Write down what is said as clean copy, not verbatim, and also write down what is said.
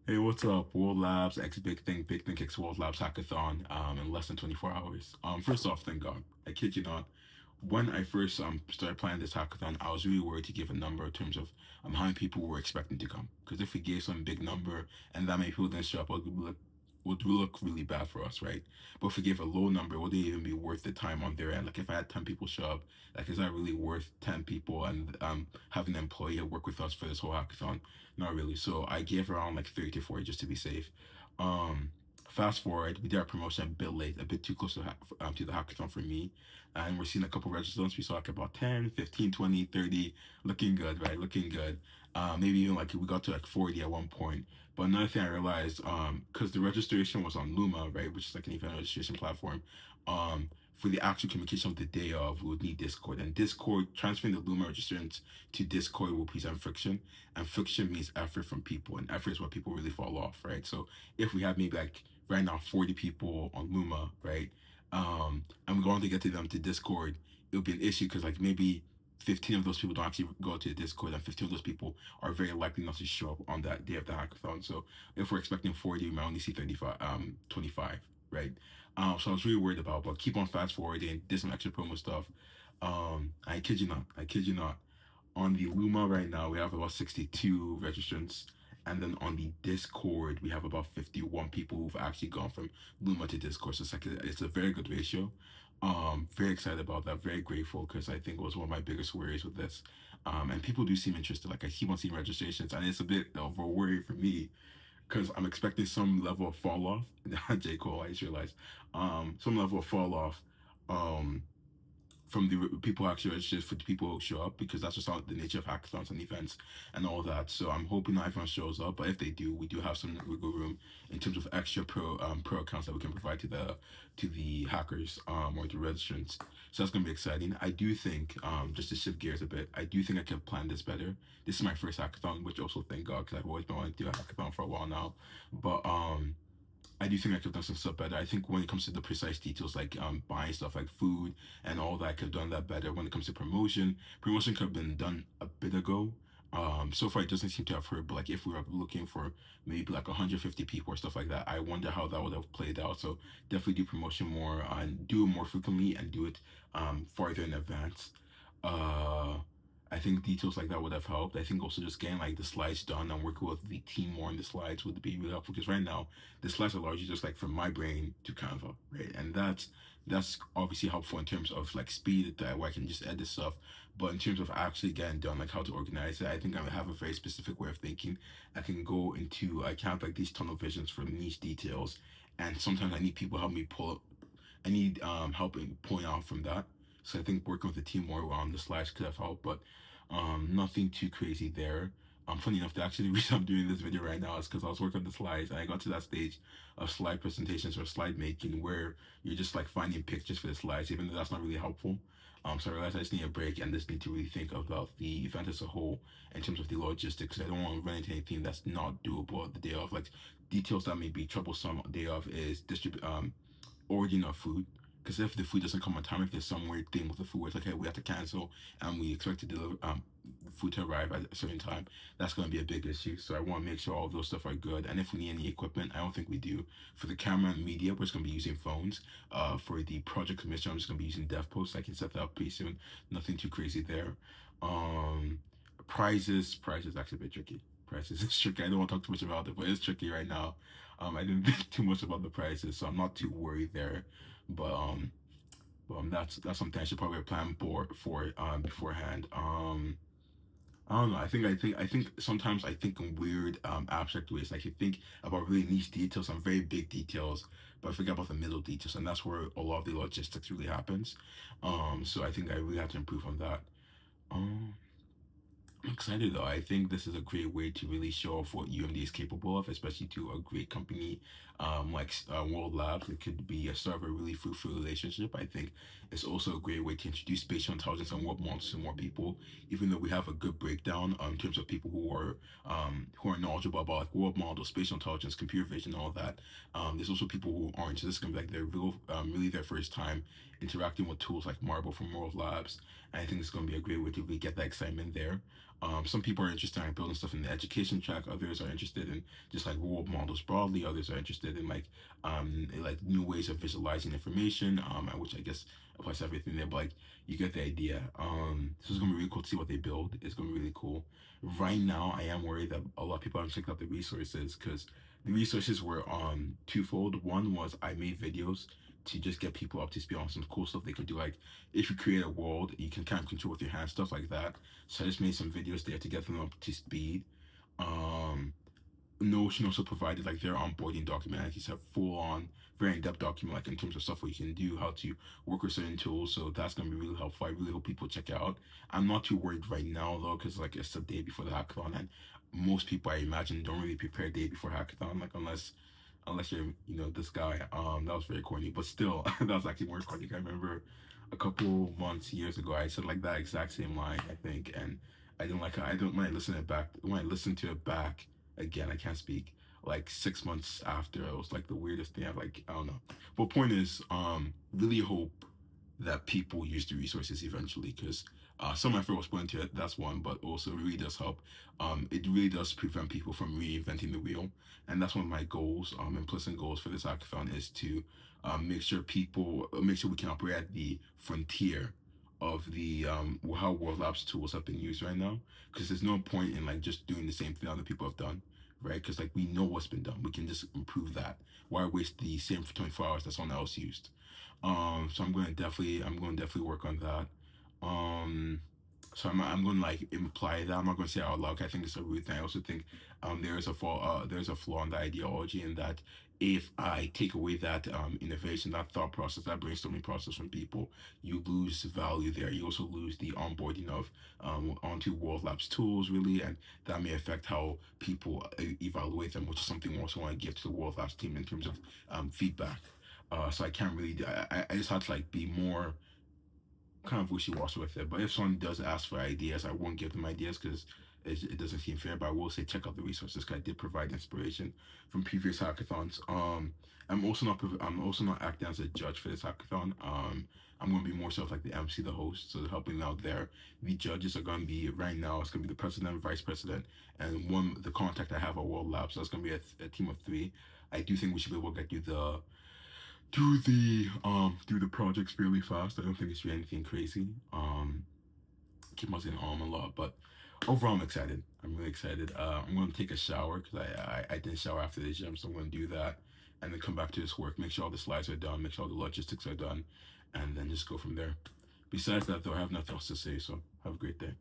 Hey, what's up? World Labs X Big Think X World Labs Hackathon in less than 24 hours. First off, thank God. I kid you not. When I first started planning this hackathon, I was really worried to give a number in terms of how many people were expecting to come. Because if we gave some big number and that many people didn't show up, it would look really bad for us, right? But if we gave a low number, would it even be worth the time on their end? Like if I had 10 people show up, like is that really worth 10 people and having an employee work with us for this whole hackathon? Not really. So I gave around like 30 to 40 just to be safe. Um, Fast forward, we did our promotion a bit late, a bit too close to the hackathon for me. And we're seeing a couple registrants. We saw like about 10, 15, 20, 30, looking good, right? Looking good. Maybe even like we got to like 40 at one point. But another thing I realized, because the registration was on Luma, right, which is like an event registration platform, for the actual communication of the day of, we would need Discord. And Discord, transferring the Luma registrants to Discord will present friction. And friction means effort from people. And effort is what people really fall off, right? So if we have maybe like right now 40 people on Luma, right? And we're going to get to them to Discord, it'll be an issue because like maybe 15 of those people don't actually go to the Discord, and 15 of those people are very likely not to show up on that day of the hackathon. So if we're expecting 40, we might only see 35, 25, right? So I was really worried about, but keep on fast forwarding, did some extra promo stuff. I kid you not, I kid you not. On the Luma right now, we have about 62 registrants. And then on the Discord, we have about 51 people who've actually gone from Luma to Discord. So it's a very good ratio. Very excited about that. Very grateful because I think it was one of my biggest worries with this. And people do seem interested. Like I keep on seeing registrations, and it's a bit of a worry for me because I'm expecting some level of fall off. J. Cole, I just realized. Some level of fall off. Um, from the people actually registered for the people who show up because that's just how the nature of hackathons and events and all that. So I'm hoping not everyone shows up, but if they do, we do have some wiggle room in terms of extra pro accounts that we can provide to the hackers or the registrants. So that's gonna be exciting. I do think just to shift gears a bit, I do think I can plan this better. This is my first hackathon, which also thank God because I've always been wanting to do a hackathon for a while now. But I do think I could have done some stuff better. I think when it comes to the precise details, like buying stuff like food and all that, I could have done that better. When it comes to promotion could have been done a bit ago. So far it doesn't seem to have hurt, but like if we were looking for maybe like 150 people or stuff like that, I wonder how that would have played out. So definitely do promotion more and do it more frequently and do it farther in advance. Uh, I think details like that would have helped. I think also just getting like the slides done and working with the team more on the slides would be really helpful because right now the slides are largely just like from my brain to Canva, right? And that's obviously helpful in terms of like speed that where I can just edit stuff. But in terms of actually getting done, like how to organize it, I think I have a very specific way of thinking. I can go into I can have like these tunnel visions for niche details, and sometimes I need people help me pull. I need help in pulling out from that. So I think working with the team more on the slides could have helped, but nothing too crazy there. Funny enough, the actually reason I'm doing this video right now is because I was working on the slides and I got to that stage of slide presentations or slide making where you're just like finding pictures for the slides, even though that's not really helpful. So I realized I just need a break and just need to really think about the event as a whole in terms of the logistics. I don't want to run into anything that's not doable the day of. Like details that may be troublesome day of is distribute ordering of food. Because if the food doesn't come on time, if there's some weird thing with the food, where it's like, hey, we have to cancel and we expect to deliver food to arrive at a certain time, that's going to be a big issue. So I want to make sure all of those stuff are good. And if we need any equipment, I don't think we do. For the camera and media, we're just going to be using phones. For the project commission, I'm just going to be using DevPost. I can set that up pretty soon. Nothing too crazy there. Um, prizes actually a bit tricky. Prices is tricky. I don't want to talk too much about it, but it's tricky right now. I didn't think too much about the prices, so I'm not too worried there. But that's something I should probably plan for beforehand. I don't know. I think sometimes I think in weird abstract ways. Like you think about really niche details and very big details, but I forget about the middle details, and that's where a lot of the logistics really happens. So I think I really have to improve on that. Um, I'm excited though. I think this is a great way to really show off what UMD is capable of, especially to a great company like World Labs. It could be a start of a really fruitful relationship. I think it's also a great way to introduce spatial intelligence and world models to more people. Even though we have a good breakdown in terms of people who are knowledgeable about like world models, spatial intelligence, computer vision, all that. There's also people who aren't. So this is gonna be like their really their first time interacting with tools like Marble from World Labs. And I think it's gonna be a great way to really get that excitement there. Some people are interested in building stuff in the education track. Others are interested in just like role models broadly. Others are interested in like new ways of visualizing information. Which I guess applies to everything there. But like you get the idea. So it's gonna be really cool to see what they build. It's gonna be really cool. Right now, I am worried that a lot of people haven't checked out the resources because the resources were twofold. One was I made videos to just get people up to speed on some cool stuff they could do. Like if you create a world, you can kind of control with your hands, stuff like that. So I just made some videos there to get them up to speed. Um, Notion also provided like their onboarding document. Like it's a full on, very in depth document, like in terms of stuff what you can do, how to work with certain tools. So that's gonna be really helpful. I really hope people check it out. I'm not too worried right now though, because like it's the day before the hackathon, and most people I imagine don't really prepare day before hackathon, like unless you're this guy. That was very corny, but still that was actually more corny. I remember a couple months years ago I said like that exact same line I think, and I didn't like it. I don't when I listen it back when I listen to it back again, I can't speak, like 6 months after, it was like the weirdest thing. I don't know. But point is, really hope that people use the resources eventually, because some effort was put into it. That's one, but also it really does help. It really does prevent people from reinventing the wheel, and that's one of my goals. Implicit goals for this hackathon is to make sure we can operate at the frontier of the how World Labs tools have been used right now, because there's no point in like just doing the same thing other people have done, right? Because like we know what's been done, we can just improve that. Why waste the same for 24 hours that someone else used? So I'm going to definitely work on that. Um, so I'm going to like imply that. I'm not going to say it out loud. I think it's a rude thing. I also think there's a flaw in the ideology, in that if I take away that innovation, that thought process, that brainstorming process from people, you lose value there. You also lose the onboarding of onto World Labs tools, really, and that may affect how people evaluate them, which is something we also want to give to the World Labs team in terms of feedback. So I can't really. I just had to like be more kind of wishy-washy with it. But if someone does ask for ideas, I won't give them ideas because it doesn't seem fair. But I will say check out the resources because I did provide inspiration from previous hackathons. I'm also not acting as a judge for this hackathon. I'm going to be more so of like the MC, the host, so helping out there. The judges are going to be right now. It's going to be the president, vice president, and the contact I have at World Labs. So it's going to be a team of three. I do think we should be able to get through the projects really fast. I don't think it's really anything crazy. Keep on saying a lot, but overall I'm excited. I'm really excited. I'm gonna take a shower because I didn't shower after the gym, so I'm gonna do that and then come back to this work, make sure all the slides are done, make sure all the logistics are done, and then just go from there. Besides that though, I have nothing else to say, so have a great day.